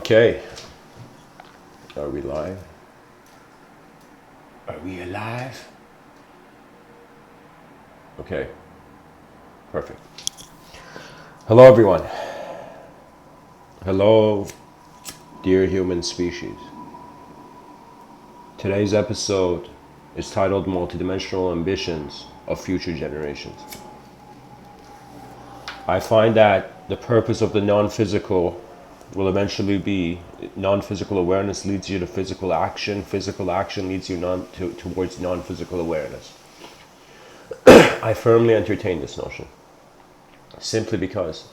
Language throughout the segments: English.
Okay. Are we live? Are we alive? Okay. Perfect. Hello, everyone. Hello, dear human species. Today's episode is titled Multidimensional Ambitions of Future Generations. I find that the purpose of the non-physical will eventually be non-physical awareness leads you to physical action leads you towards non-physical awareness. I firmly entertain this notion simply because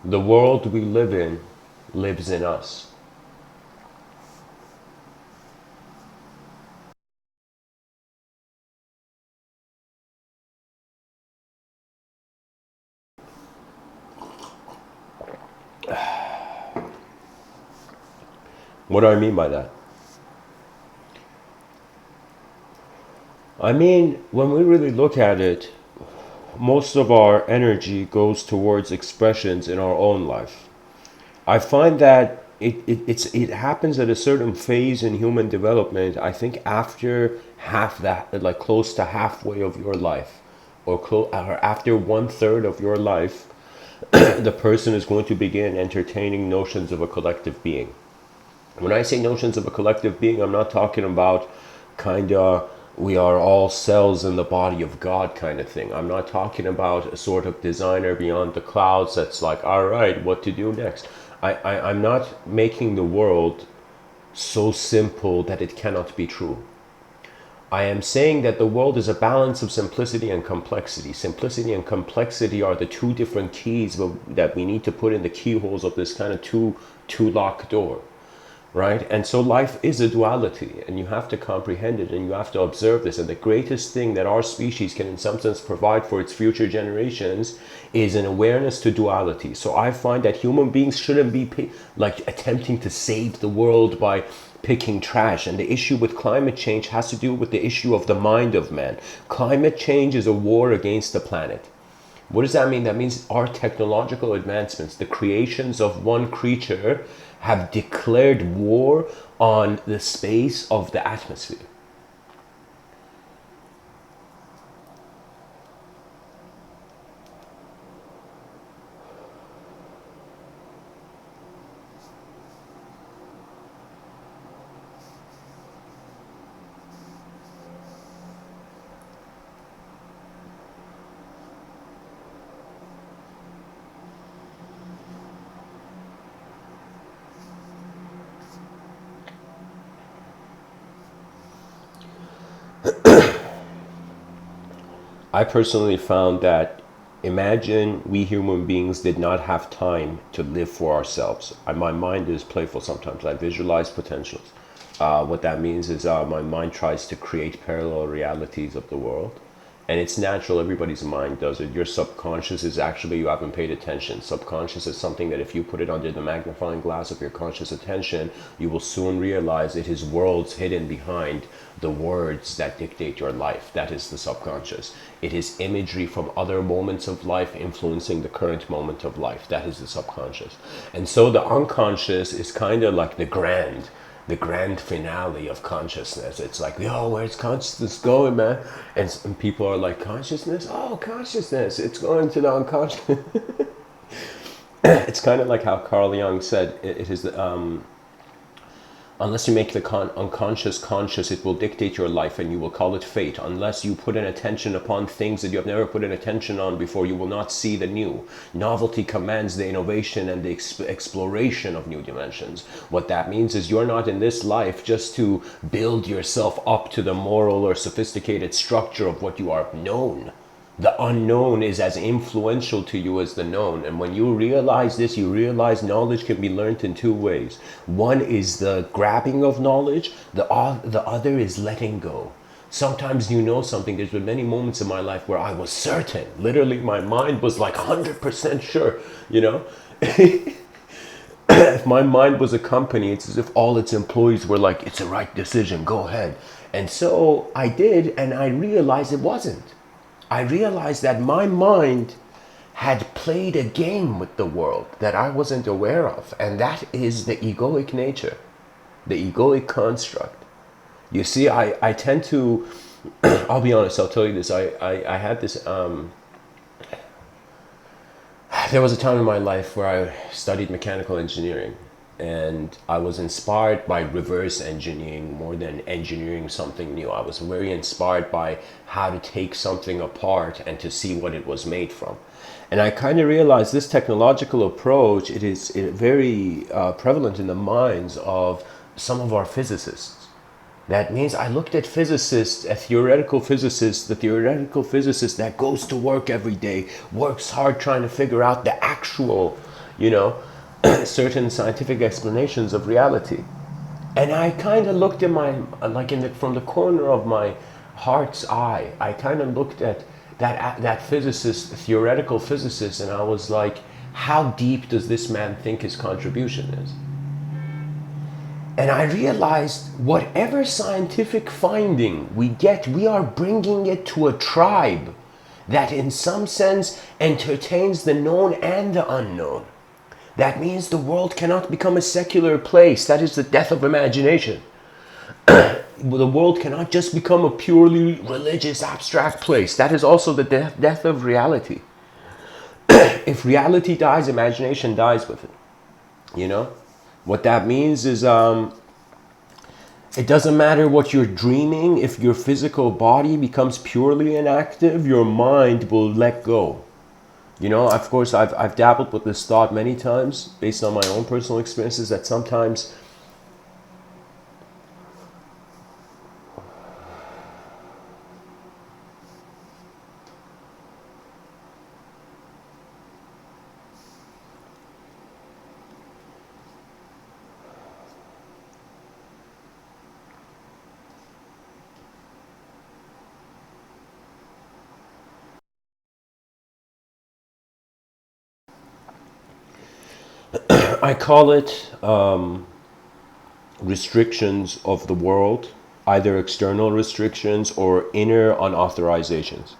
the world we live in lives in us. What do I mean by that? I mean, when we really look at it, most of our energy goes towards expressions in our own life. I find that it happens at a certain phase in human development. I think after half that, like close to halfway of your life, or after 1/3 of your life, the person is going to begin entertaining notions of a collective being. When I say notions of a collective being, I'm not talking about kind of we are all cells in the body of God kind of thing. I'm not talking about a sort of designer beyond the clouds that's like, all right, what to do next. I'm not making the world so simple that it cannot be true. I am saying that the world is a balance of simplicity and complexity. Simplicity and complexity are the two different keys that we need to put in the keyholes of this kind of two-lock door. Right? And so life is a duality, and you have to comprehend it and you have to observe this. And the greatest thing that our species can in some sense provide for its future generations is an awareness to duality. So I find that human beings shouldn't be like attempting to save the world by picking trash. And the issue with climate change has to do with the issue of the mind of man. Climate change is a war against the planet. What does that mean? That means our technological advancements, the creations of one creature, have declared war on the space of the atmosphere. I personally found that imagine we human beings did not have time to live for ourselves. My mind is playful sometimes. I visualize potentials. What that means is my mind tries to create parallel realities of the world. And it's natural, everybody's mind does it. Your subconscious is actually, you haven't paid attention. Subconscious is something that if you put it under the magnifying glass of your conscious attention, you will soon realize it is worlds hidden behind the words that dictate your life. That is the subconscious. It is imagery from other moments of life influencing the current moment of life. That is the subconscious. And so the unconscious is kind of like the grand finale of consciousness. It's like, yo, where's consciousness going, man? And people are like, consciousness? Oh, consciousness. It's going to the unconscious. It's kind of like how Carl Jung said, it is unless you make the unconscious conscious, it will dictate your life and you will call it fate. Unless you put an attention upon things that you have never put an attention on before, you will not see the new. Novelty commands the innovation and the exploration of new dimensions. What that means is you're not in this life just to build yourself up to the moral or sophisticated structure of what you are known. The unknown is as influential to you as the known. And when you realize this, you realize knowledge can be learned in two ways. One is the grabbing of knowledge. The other is letting go. Sometimes you know something. There's been many moments in my life where I was certain. Literally, my mind was like 100% sure, you know? If my mind was a company, it's as if all its employees were like, it's the right decision, go ahead. And so I did, and I realized it wasn't. I realized that my mind had played a game with the world that I wasn't aware of. And that is the egoic nature, the egoic construct. You see, I tend to, I'll be honest, I'll tell you this. I had this, there was a time in my life where I studied mechanical engineering. And I was inspired by reverse engineering more than engineering something new. I was very inspired by how to take something apart and to see what it was made from. And I kind of realized this technological approach, it is very prevalent in the minds of some of our physicists. That means I looked at physicists, a theoretical physicist, the theoretical physicist that goes to work every day, works hard trying to figure out the actual, you know, certain scientific explanations of reality. And I kind of looked at my, like from the corner of my heart's eye, I kind of looked at that physicist, theoretical physicist, and I was like, how deep does this man think his contribution is? And I realized whatever scientific finding we get, we are bringing it to a tribe that in some sense entertains the known and the unknown. That means the world cannot become a secular place. That is the death of imagination. The world cannot just become a purely religious, abstract place. That is also the death of reality. If reality dies, imagination dies with it. You know? What that means is it doesn't matter what you're dreaming. If your physical body becomes purely inactive, your mind will let go. You know, of course, I've dabbled with this thought many times based on my own personal experiences that sometimes I call it restrictions of the world, either external restrictions or inner unauthorizations.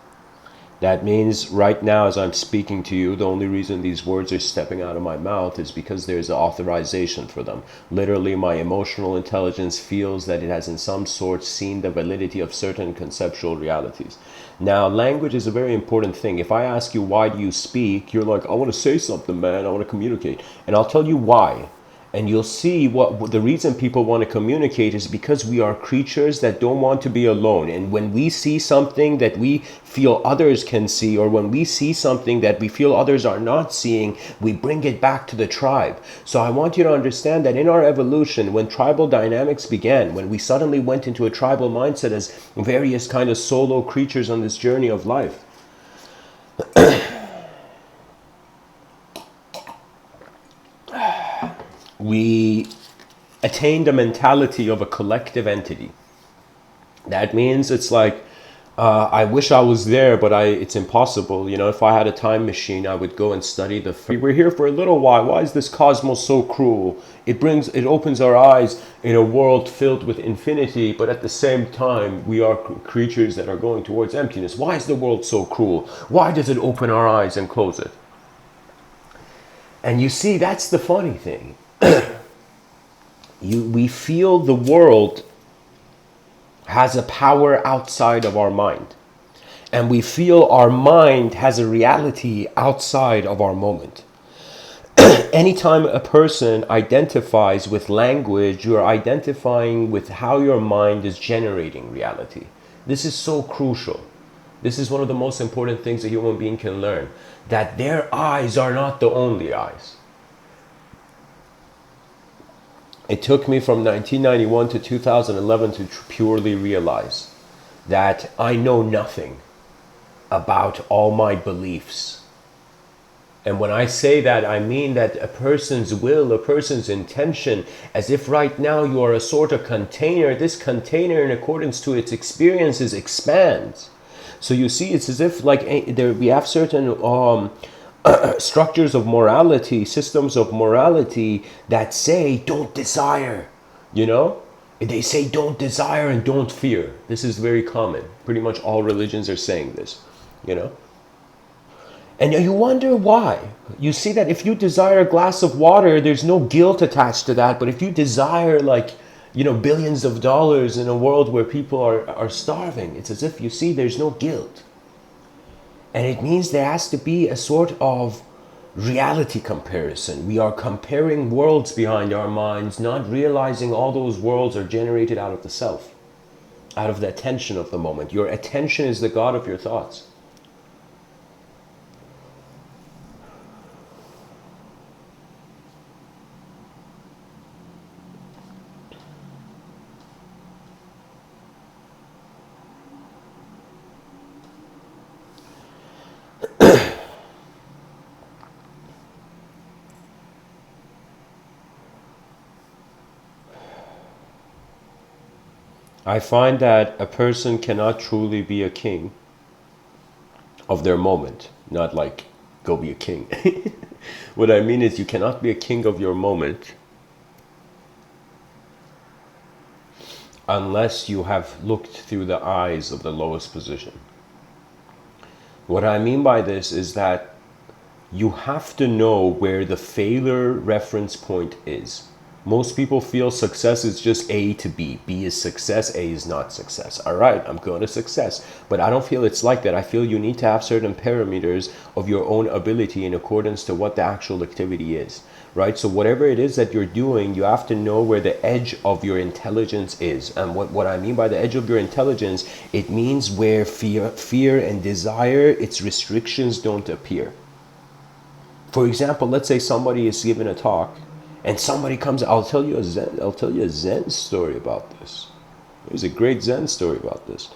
That means right now as I'm speaking to you, the only reason these words are stepping out of my mouth is because there's an authorization for them. Literally, my emotional intelligence feels that it has in some sort seen the validity of certain conceptual realities. Now, language is a very important thing. If I ask you, why do you speak? You're like, I want to say something, man. I want to communicate. And I'll tell you why. And you'll see what the reason people want to communicate is because we are creatures that don't want to be alone. And when we see something that we feel others can see, or when we see something that we feel others are not seeing, we bring it back to the tribe. So I want you to understand that in our evolution, when tribal dynamics began, when we suddenly went into a tribal mindset as various kind of solo creatures on this journey of life, we attained a mentality of a collective entity. That means it's like, I wish I was there, but it's impossible. You know, if I had a time machine, I would go and study we're here for a little while. Why is this cosmos so cruel? It opens our eyes in a world filled with infinity, but at the same time, we are creatures that are going towards emptiness. Why is the world so cruel? Why does it open our eyes and close it? And you see, that's the funny thing. We feel the world has a power outside of our mind. And we feel our mind has a reality outside of our moment. Anytime a person identifies with language, you're identifying with how your mind is generating reality. This is so crucial. This is one of the most important things a human being can learn. That their eyes are not the only eyes. It took me from 1991 to 2011 to purely realize that I know nothing about all my beliefs. And when I say that, I mean that a person's will, a person's intention, as if right now you are a sort of container, this container in accordance to its experiences expands. So you see, it's as if like we have certain structures of morality, systems of morality that say don't desire, you know? They say don't desire and don't fear. This is very common. Pretty much all religions are saying this. you know? And you wonder why. You see that if you desire a glass of water, there's no guilt attached to that. But if you desire, like, billions of dollars in a world where people are starving, it's as if you see there's no guilt. And it means there has to be a sort of reality comparison. We are comparing worlds behind our minds, not realizing all those worlds are generated out of the self, out of the attention of the moment. Your attention is the god of your thoughts. I find that a person cannot truly be a king of their moment, not like go be a king. What I mean is you cannot be a king of your moment unless you have looked through the eyes of the lowest position. What I mean by this is that you have to know where the failure reference point is. Most people feel success is just A to B. B is success, A is not success. All right, I'm going to success. But I don't feel it's like that. I feel you need to have certain parameters of your own ability in accordance to what the actual activity is, right? So whatever it is that you're doing, you have to know where the edge of your intelligence is. And what I mean by the edge of your intelligence, it means where fear and desire, its restrictions don't appear. For example, let's say somebody is giving a talk and somebody comes, I'll tell you a Zen story about this. There's a great Zen story about this.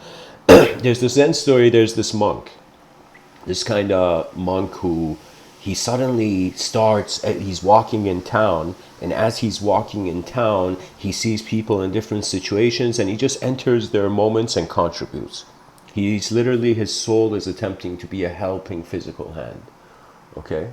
There's the Zen story, there's this monk. This kind of monk who he suddenly starts, he's walking in town, and as he's walking in town, he sees people in different situations and he just enters their moments and contributes. He's literally, his soul is attempting to be a helping physical hand. Okay?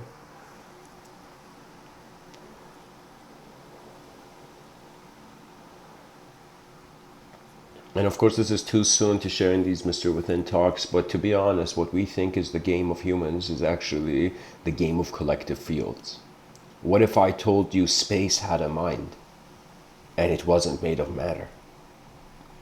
And of course, this is too soon to share in these Mr.Within talks, but to be honest, what we think is the game of humans is actually the game of collective fields. What if I told you space had a mind and it wasn't made of matter?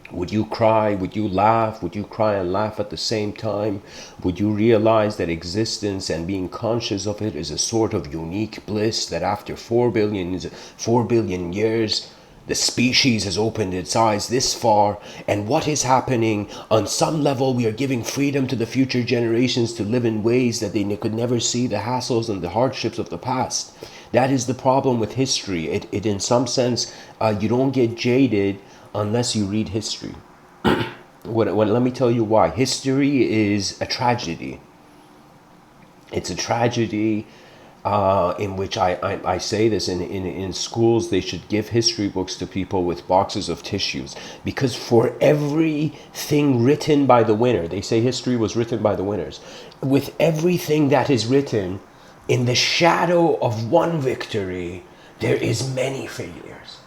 Would you cry? Would you laugh? Would you cry and laugh at the same time? Would you realize that existence and being conscious of it is a sort of unique bliss that after 4 billion years, the species has opened its eyes this far, and what is happening? On some level, we are giving freedom to the future generations to live in ways that they could never see the hassles and the hardships of the past. That is the problem with history. It in some sense, you don't get jaded unless you read history. Let me tell you why. History is a tragedy. It's a tragedy in which I say this in schools, they should give history books to people with boxes of tissues, because for everything written by the winner, they say history was written by the winners, with everything that is written, in the shadow of one victory, there is many failures.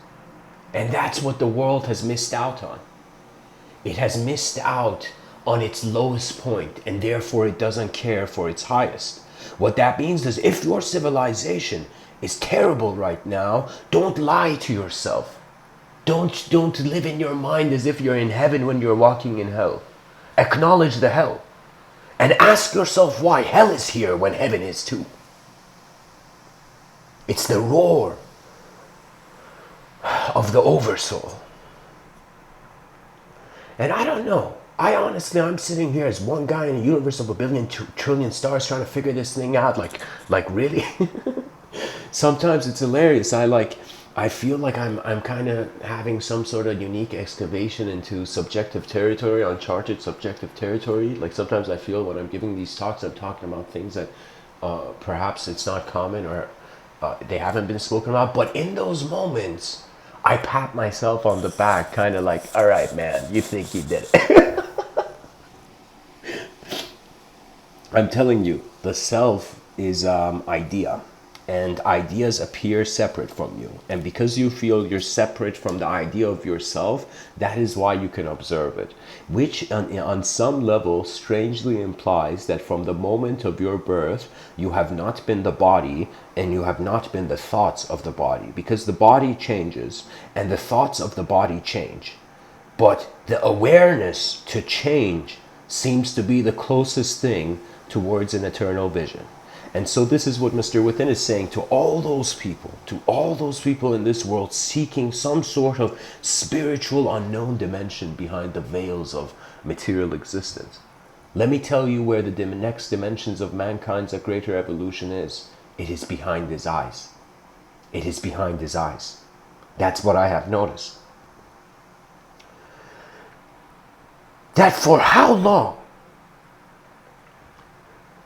And that's what the world has missed out on. It has missed out on its lowest point, and therefore it doesn't care for its highest. What that means is if your civilization is terrible right now, don't lie to yourself. Don't live in your mind as if you're in heaven when you're walking in hell. Acknowledge the hell. And ask yourself why hell is here when heaven is too. It's the roar of the oversoul. And I don't know. I'm sitting here as one guy in a universe of 1,000,000,000,000,000 stars trying to figure this thing out. Like really? Sometimes it's hilarious. I feel like I'm kind of having some sort of unique excavation into subjective territory, uncharted subjective territory. Like sometimes I feel when I'm giving these talks, I'm talking about things that perhaps it's not common or they haven't been spoken about. But in those moments, I pat myself on the back, kind of like, all right, man, you think you did it. I'm telling you, the self is idea. and ideas appear separate from you. And because you feel you're separate from the idea of yourself, that is why you can observe it. Which on some level strangely implies that from the moment of your birth, you have not been the body and you have not been the thoughts of the body. Because the body changes and the thoughts of the body change. But the awareness to change seems to be the closest thing towards an eternal vision. And so this is what Mr. Within is saying to all those people in this world seeking some sort of spiritual unknown dimension behind the veils of material existence. Let me tell you where the next dimensions of mankind's greater evolution is. It is behind his eyes. It is behind his eyes. That's what I have noticed. That for how long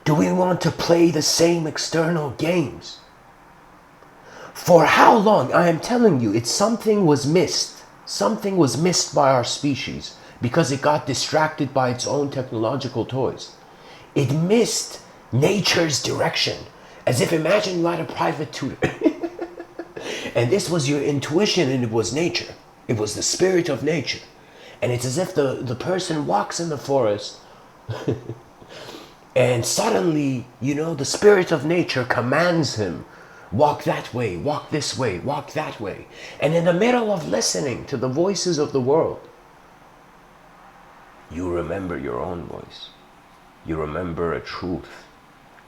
do we want to play the same external games? For how long? I am telling you, something was missed. Something was missed by our species because it got distracted by its own technological toys. It missed nature's direction. As if imagine you had a private tutor. And this was your intuition and it was nature. It was the spirit of nature. And it's as if the person walks in the forest and suddenly, the spirit of nature commands him, walk that way, walk this way, walk that way. And in the middle of listening to the voices of the world, you remember your own voice. You remember a truth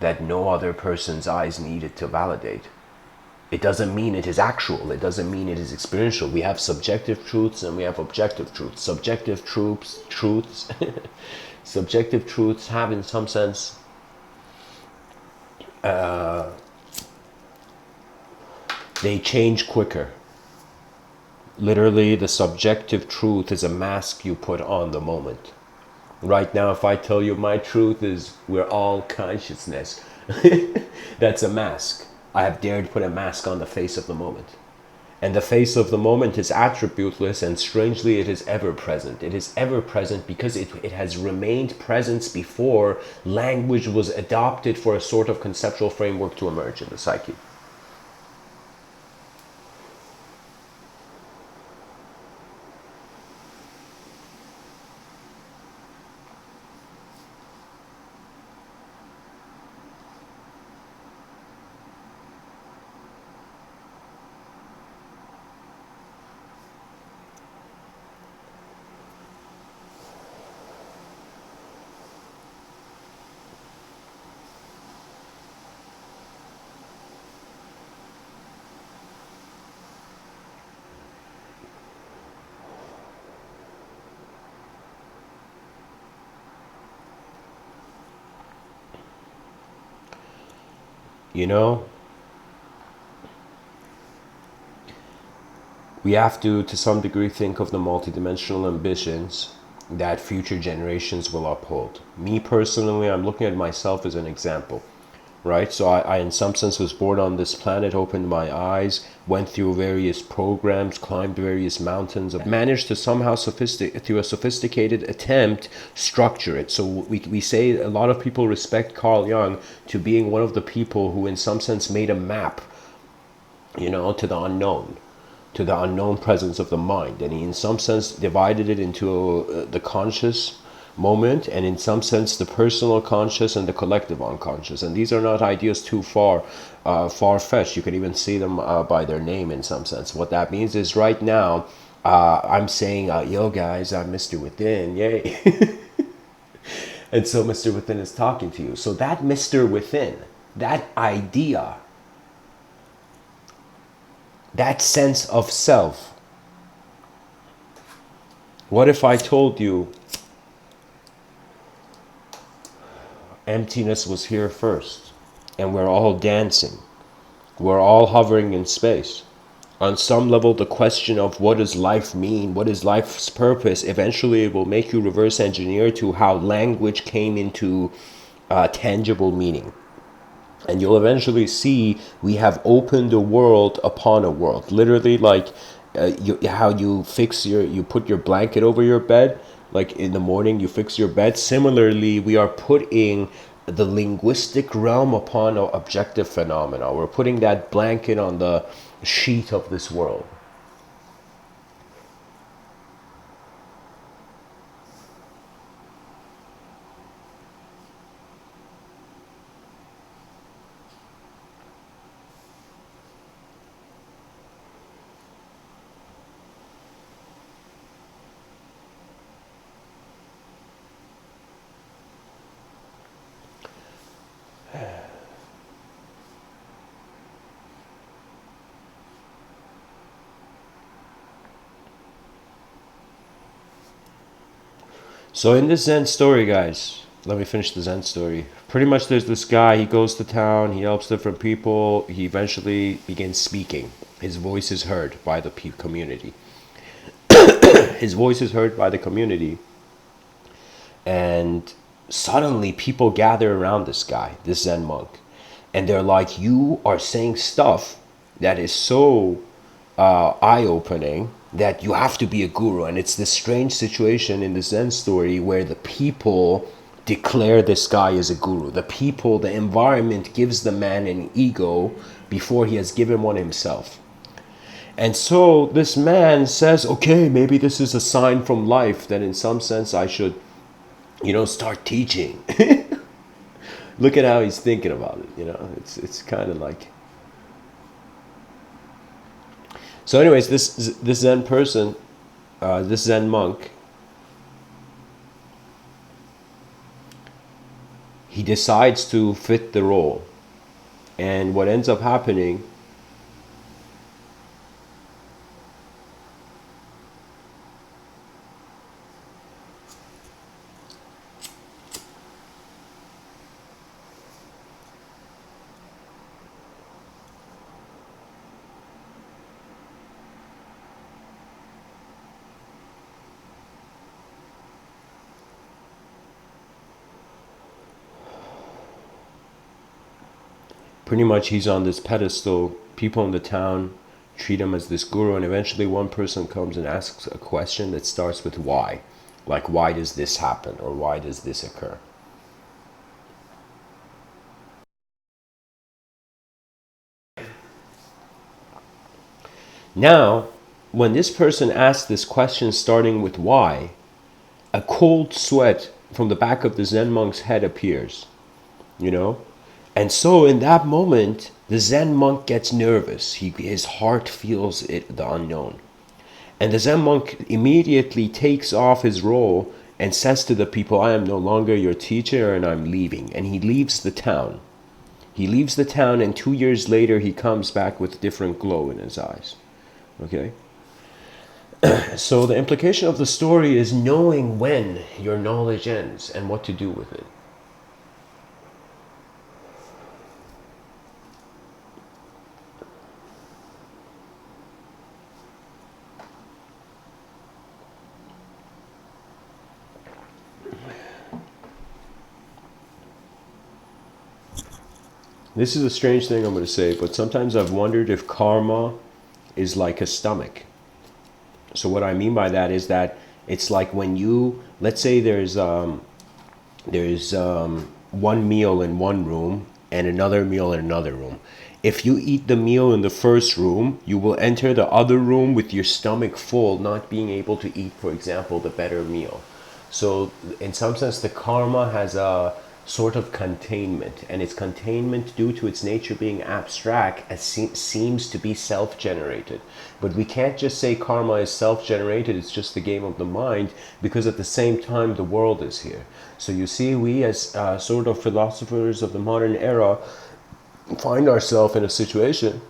that no other person's eyes needed to validate. It doesn't mean it is actual. It doesn't mean it is experiential. We have subjective truths and we have objective truths. Subjective truths subjective truths have in some sense they change quicker. Literally, the subjective truth is a mask you put on the moment. Right now, if I tell you my truth is we're all consciousness, that's a mask. I have dared put a mask on the face of the moment. And the face of the moment is attributeless, and strangely it is ever present. It is ever present because it has remained present before language was adopted for a sort of conceptual framework to emerge in the psyche. We have to some degree, think of the multidimensional ambitions that future generations will uphold. Me personally, I'm looking at myself as an example, right? So I in some sense was born on this planet, opened my eyes, went through various programs, climbed various mountains, managed to somehow through a sophisticated attempt, structure it. So we say a lot of people respect Carl Jung to being one of the people who in some sense made a map, to the unknown presence of the mind. And he in some sense divided it into the conscious moment, and in some sense the personal conscious and the collective unconscious. And these are not ideas too far-fetched. You can even see them by their name in some sense. What that means is right now I'm saying, yo guys, I'm Mr. Within, yay. And so Mr. Within is talking to you. So that Mr. Within, that idea, that sense of self. What if I told you emptiness was here first and we're all dancing? We're all hovering in space. On some level, the question of what does life mean, what is life's purpose, eventually it will make you reverse engineer to how language came into tangible meaning. And you'll eventually see we have opened a world upon a world. Literally, like how you put your blanket over your bed, like in the morning you fix your bed. Similarly, we are putting the linguistic realm upon an objective phenomena. We're putting that blanket on the sheet of this world. So in this Zen story, guys, let me finish the Zen story. Pretty much there's this guy, he goes to town, he helps different people, he eventually begins speaking. His voice is heard by the community. His voice is heard by the community, and suddenly people gather around this guy, this Zen monk, and they're like, you are saying stuff that is so eye-opening that you have to be a guru. And it's this strange situation in the Zen story where the people declare this guy as a guru. The people, the environment gives the man an ego before he has given one himself. And so this man says, okay, maybe this is a sign from life that in some sense I should, start teaching. Look at how he's thinking about it, it's kind of like. So anyways, this Zen person, this Zen monk, he decides to fit the role. And what ends up happening, pretty much he's on this pedestal. People in the town treat him as this guru, and eventually one person comes and asks a question that starts with why. Like, why does this happen, or why does this occur? Now, when this person asks this question starting with why, a cold sweat from the back of the Zen monk's head appears, And so in that moment, the Zen monk gets nervous. His heart feels it, the unknown. And the Zen monk immediately takes off his role and says to the people, I am no longer your teacher and I'm leaving. And he leaves the town. He leaves the town, and 2 years later he comes back with a different glow in his eyes. Okay? So the implication of the story is knowing when your knowledge ends and what to do with it. This is a strange thing I'm going to say, but sometimes I've wondered if karma is like a stomach. So what I mean by that is that it's like when you, let's say there's one meal in one room and another meal in another room. If you eat the meal in the first room, you will enter the other room with your stomach full, not being able to eat, for example, the better meal. So in some sense, the karma has a sort of containment, and its containment, due to its nature being abstract, seems to be self-generated. But we can't just say karma is self-generated, it's just the game of the mind, because at the same time the world is here. So you see, we as sort of philosophers of the modern era find ourselves in a situation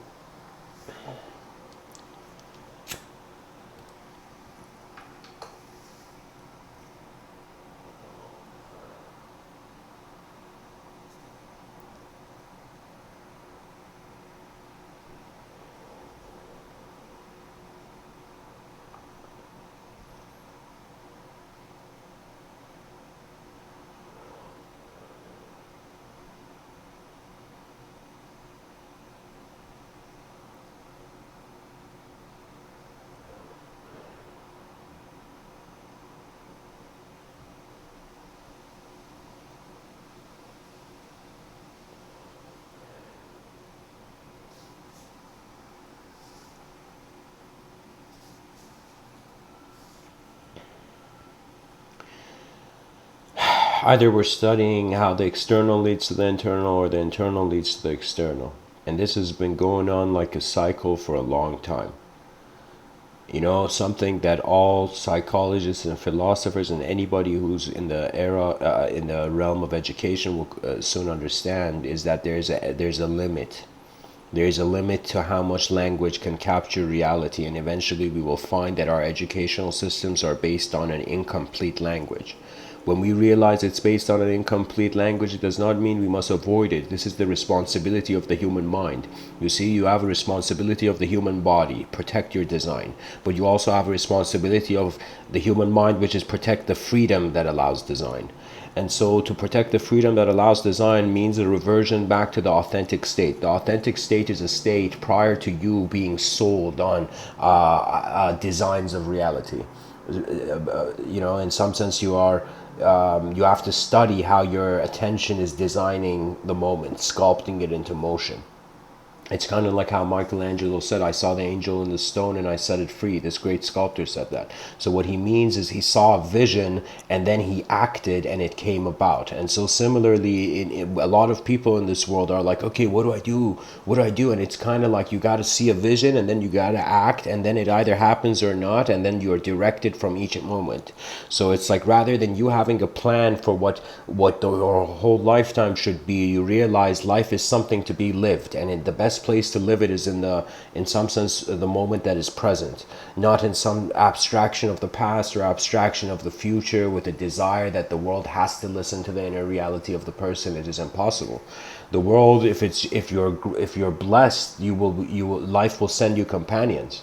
Either we're studying how the external leads to the internal or the internal leads to the external. And this has been going on like a cycle for a long time. You know, something that all psychologists and philosophers and anybody who's in the in the realm of education will soon understand is that there's a limit. There's a limit to how much language can capture reality, and eventually we will find that our educational systems are based on an incomplete language. When we realize it's based on an incomplete language, it does not mean we must avoid it. This is the responsibility of the human mind. You see, you have a responsibility of the human body, protect your design. But you also have a responsibility of the human mind, which is protect the freedom that allows design. And so to protect the freedom that allows design means a reversion back to the authentic state. The authentic state is a state prior to you being sold on designs of reality. You know, in some sense you have to study how your attention is designing the moment, sculpting it into motion. It's kind of like how Michelangelo said, I saw the angel in the stone and I set it free. This great sculptor said that. So what he means is he saw a vision and then he acted and it came about. And so similarly, a lot of people in this world are like, okay, what do I do? What do I do? And it's kind of like you got to see a vision and then you got to act, and then it either happens or not, and then you're directed from each moment. So it's like rather than you having a plan for what your whole lifetime should be, you realize life is something to be lived, and in the best place to live it is in some sense the moment that is present, not in some abstraction of the past or abstraction of the future with a desire that the world has to listen to the inner reality of the person. It is impossible. The world, if you're blessed, you will life will send you companions.